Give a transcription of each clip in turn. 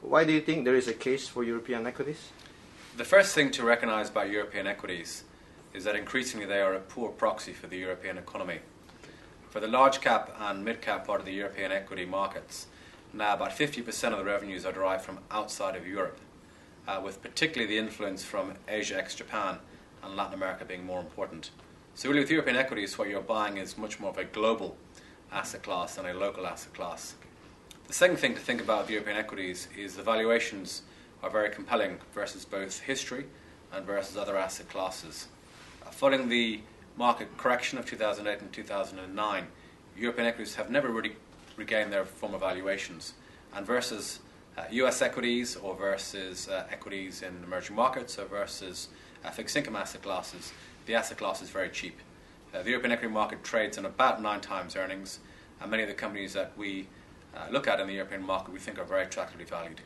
Why do you think there is a case for European equities? The first thing to recognise about European equities is that increasingly they are a poor proxy for the European economy. For the large cap and mid cap part of the European equity markets, now about 50% of the revenues are derived from outside of Europe, with particularly the influence from Asia ex-Japan and Latin America being more important. So really with European equities, what you're buying is much more of a global asset class than a local asset class. The second thing to think about the European equities is the valuations are very compelling versus both history and versus other asset classes. Following the market correction of 2008 and 2009, European equities have never really regained their former valuations. And versus US equities or versus equities in emerging markets or versus fixed income asset classes, the asset class is very cheap. The European equity market trades on about 9 times earnings, and many of the companies that we look at in the European market we think are very attractively valued.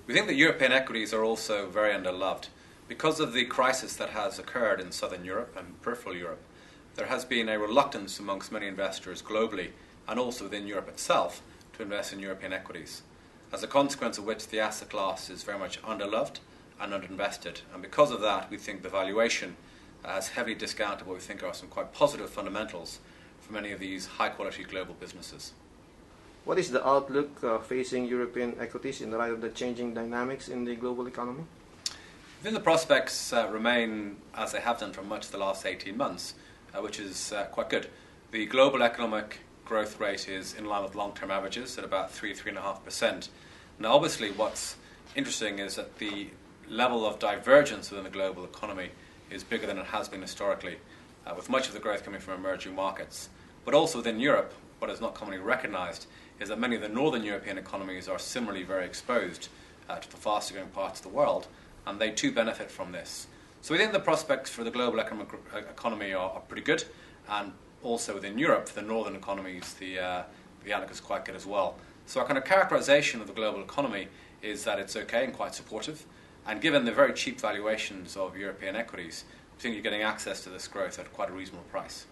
We think that European equities are also very underloved. Because of the crisis that has occurred in Southern Europe and peripheral Europe, there has been a reluctance amongst many investors globally and also within Europe itself to invest in European equities. As a consequence of which the asset class is very much underloved and underinvested, and because of that we think the valuation has heavily discounted what we think are some quite positive fundamentals for many of these high quality global businesses. What is the outlook facing European equities in light of the changing dynamics in the global economy? I think the prospects remain as they have done for much of the last 18 months, which is quite good. The global economic growth rate is in line with long-term averages at about 3–3.5%. Now obviously what's interesting is that the level of divergence within the global economy is bigger than it has been historically, with much of the growth coming from emerging markets. But also within Europe, what is not commonly recognised is that many of the northern European economies are similarly very exposed to the faster growing parts of the world, and they too benefit from this. So we think the prospects for the global economy are pretty good, and also within Europe, for the northern economies, the outlook is quite good as well. So our kind of characterisation of the global economy is that it's okay and quite supportive, and given the very cheap valuations of European equities, we think you're getting access to this growth at quite a reasonable price.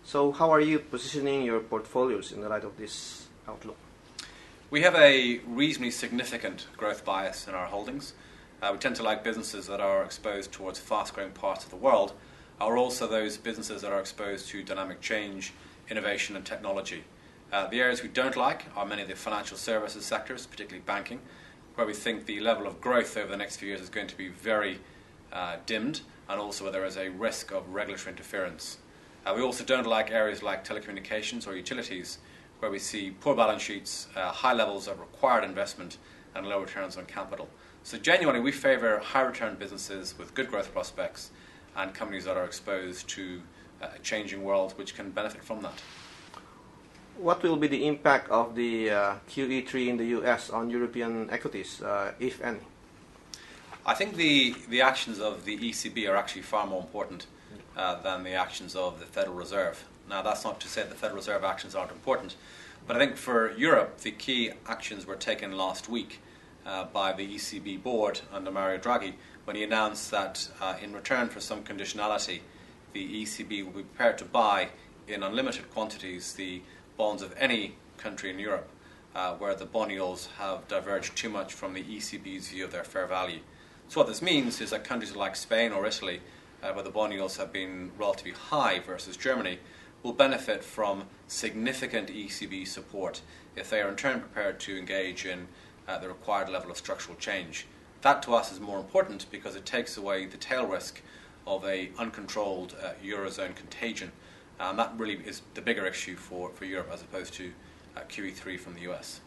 So how are you positioning your portfolios in the light of this outlook? We have a reasonably significant growth bias in our holdings. We tend to like businesses that are exposed towards fast-growing parts of the world, or also those businesses that are exposed to dynamic change, innovation and technology. The areas we don't like are many of the financial services sectors, particularly banking, where we think the level of growth over the next few years is going to be very dimmed, and also where there is a risk of regulatory interference. We also don't like areas like telecommunications or utilities, where we see poor balance sheets, high levels of required investment and low returns on capital. So genuinely we favour high return businesses with good growth prospects and companies that are exposed to a changing world which can benefit from that. What will be the impact of the QE3 in the US on European equities, if any? I think the actions of the ECB are actually far more important than the actions of the Federal Reserve. Now that's not to say the Federal Reserve actions aren't important, but I think for Europe the key actions were taken last week by the ECB board under Mario Draghi, when he announced that in return for some conditionality the ECB will be prepared to buy in unlimited quantities the bonds of any country in Europe where the bond yields have diverged too much from the ECB's view of their fair value. So what this means is that countries like Spain or Italy, where the bond yields have been relatively high versus Germany, will benefit from significant ECB support if they are in turn prepared to engage in the required level of structural change. That to us is more important because it takes away the tail risk of a uncontrolled Eurozone contagion, and that really is the bigger issue for Europe as opposed to QE3 from the US.